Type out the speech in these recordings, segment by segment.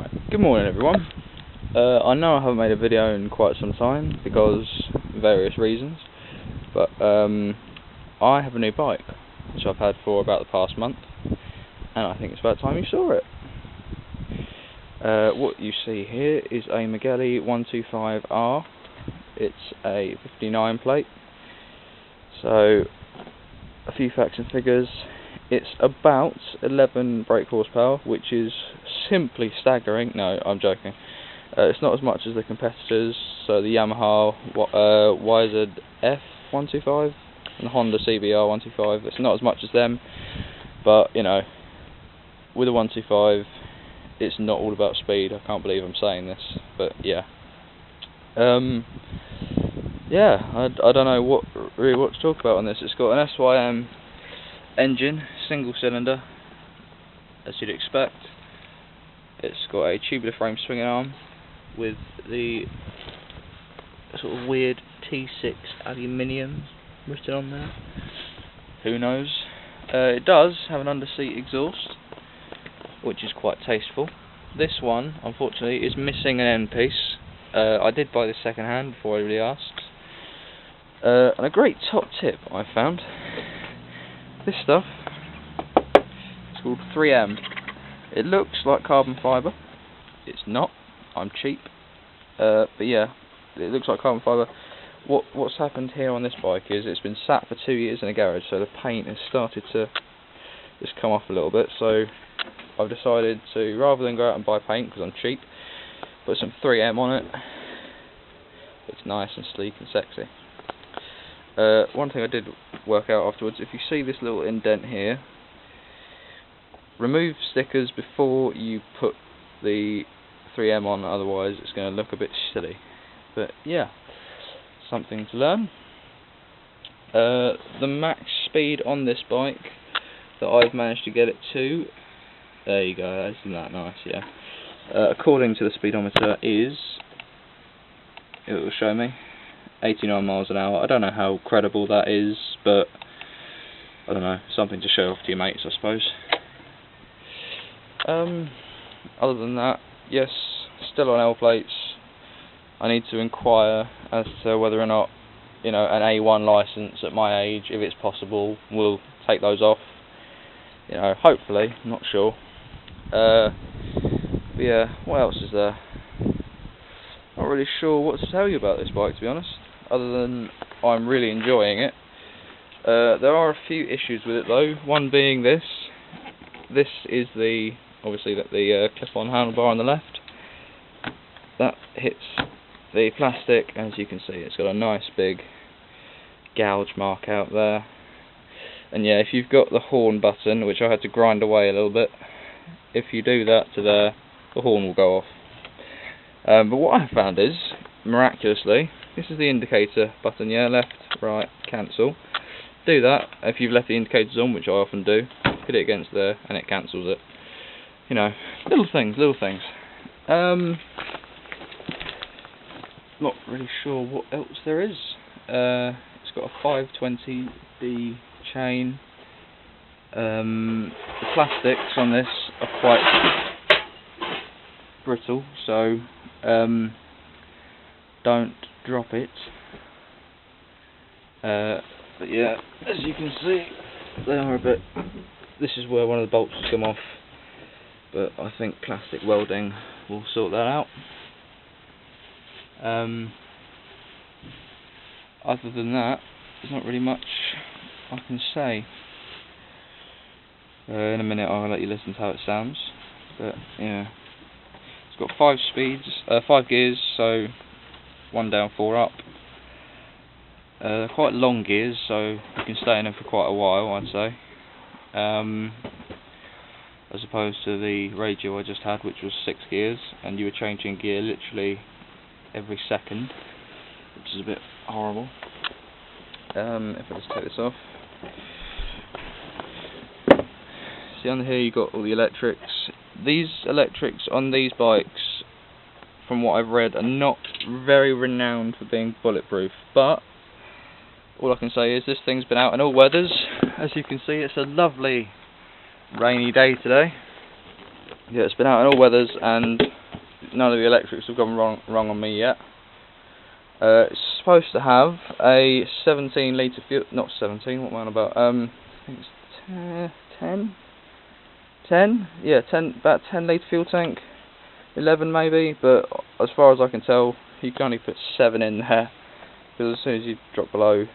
Right, good morning everyone. I know I haven't made a video in quite some time because various reasons, but I have a new bike which I've had for about the past month, and I think it's about time you saw it. What you see here is a Megelli 125R. It's a 59 plate, so a few facts and figures. It's about 11 brake horsepower, which is simply staggering. No, I'm joking. It's not as much as the competitors, so the Yamaha YZF 125 and the Honda CBR 125. It's not as much as them, but you know, with a 125, it's not all about speed. I can't believe I'm saying this, but yeah. I don't know what to talk about on this. It's got an SYM engine, single cylinder, as you'd expect. It's got a tubular frame swinging arm with the sort of weird T6 aluminium written on there. Who knows? It does have an under-seat exhaust, which is quite tasteful. This one, unfortunately, is missing an end piece. I did buy this second hand before anybody asked. And a great top tip I found. This stuff, it's called 3M. It looks like carbon fibre. It's not. I'm cheap. But yeah, it looks like carbon fibre. What's happened here on this bike is it's been sat for 2 years in a garage, so the paint has started to just come off a little bit. So I've decided to, rather than go out and buy paint because I'm cheap, put some 3M on it. It's nice and sleek and sexy. One thing I did work out afterwards, if you see this little indent here, remove stickers before you put the 3M on, otherwise it's going to look a bit silly. But yeah, something to learn. The max speed on this bike that I've managed to get it to, there you go, isn't that nice? Yeah. According to the speedometer is, it will show me 89 miles an hour. I don't know how credible that is, but I don't know, something to show off to your mates, I suppose. Other than that, yes, still on L plates. I need to inquire as to whether or not, you know, an A1 license at my age, if it's possible, will take those off. You know, hopefully, I'm not sure. But yeah, what else is there? Not really sure what to tell you about this bike, to be honest, other than I'm really enjoying it. There are a few issues with it though, one being this. This is the, obviously, the clip-on handlebar on the left. That hits the plastic, as you can see, it's got a nice big gouge mark out there. And yeah, if you've got the horn button, which I had to grind away a little bit, if you do that to there, the horn will go off. But what I found is, miraculously, this is the indicator button, yeah, left, right, cancel. Do that, if you've left the indicators on, which I often do, hit it against there, and it cancels it. You know, little things. Not really sure what else there is. It's got a 520D chain. The plastics on this are quite brittle, so don't drop it. But yeah, as you can see, they are a bit. This is where one of the bolts has come off, but I think plastic welding will sort that out. Other than that, there's not really much I can say. In a minute I'll let you listen to how it sounds, but yeah, it's got 5 gears, so 1 down, 4 up. They're quite long gears, so you can stay in them for quite a while, I'd say, as opposed to the radio I just had, which was 6 gears, and you were changing gear literally every second, which is a bit horrible. If I just take this off, see on here you got all the electrics. These electrics on these bikes, from what I've read, are not very renowned for being bulletproof, but all I can say is this thing's been out in all weathers. As you can see, it's a lovely rainy day today. yeah, it's been out in all weathers, and none of the electrics have gone wrong on me yet. It's supposed to have a 17 litre fuel, not 17, what am I on about? I think it's 10? Yeah, about 10 litre fuel tank, 11 maybe, but as far as I can tell, you can only put 7 in there, because as soon as you drop below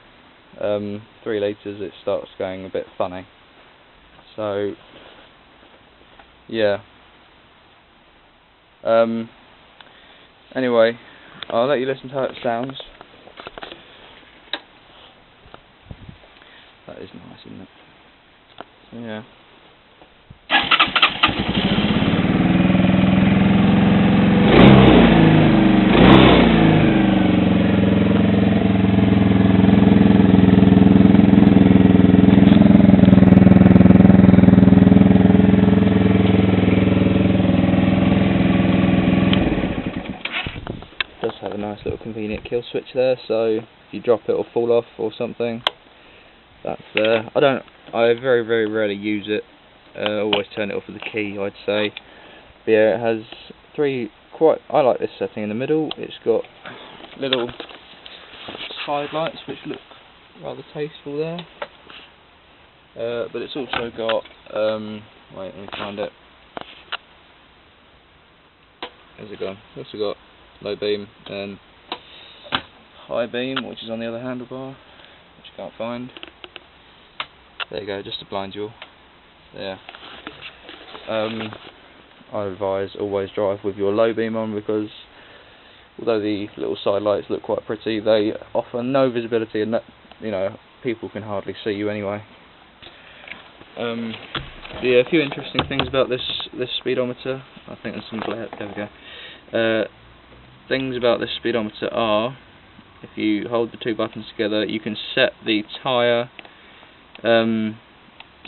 3 litres, it starts going a bit funny. So, yeah. Anyway, I'll let you listen to how it sounds. That is nice, isn't it? So, yeah. It does have a nice little convenient kill switch there, so if you drop it or fall off or something, that's there. I very rarely use it. Always turn it off with the key, I'd say. But yeah, it has I like this setting in the middle. It's got little side lights which look rather tasteful there. But it's also got wait, let me find it. Where's it gone? It's also got low beam and high beam, which is on the other handlebar, which you can't find. There you go, just to blind you all. There. I advise always drive with your low beam on, because although the little side lights look quite pretty, they offer no visibility, and people can hardly see you anyway. Yeah, a few interesting things about this speedometer. I think there's some glare. There we go. Things about this speedometer are, if you hold the 2 buttons together, you can set the tyre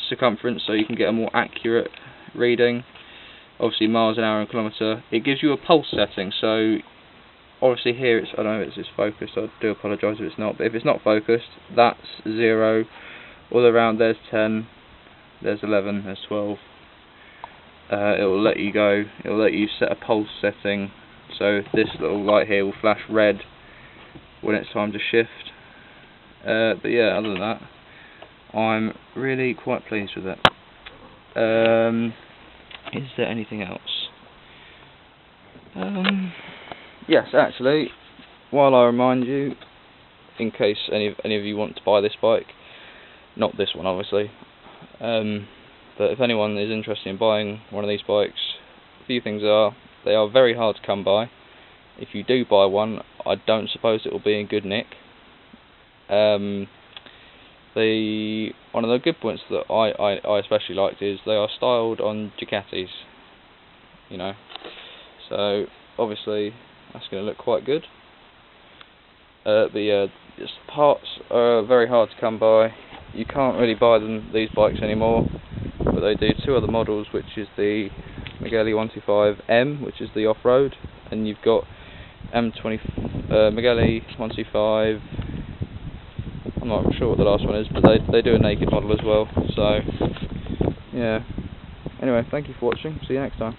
circumference, so you can get a more accurate reading. Obviously miles an hour and kilometre. It gives you a pulse setting, so obviously here I don't know if it's focused, I do apologise if it's not, but if it's not focused, that's 0, all around there's 10, there's 11, there's 12. It will let you go, it will let you set a pulse setting, so this little light here will flash red when it's time to shift. But yeah, other than that, I'm really quite pleased with it. Is there anything else? Yes, actually, while I remind you, in case any of you want to buy this bike, not this one obviously, but if anyone is interested in buying one of these bikes, a few things are, they are very hard to come by. If you do buy one, I don't suppose it will be in good nick. One of the good points that I especially liked is they are styled on Ducatis, so obviously that's going to look quite good. But yeah, parts are very hard to come by. You can't really buy these bikes anymore, but they do 2 other models, which is the Megelli 125M, which is the off-road, and you've got Megelli 125. I'm not sure what the last one is, but they do a naked model as well. So yeah. Anyway, thank you for watching. See you next time.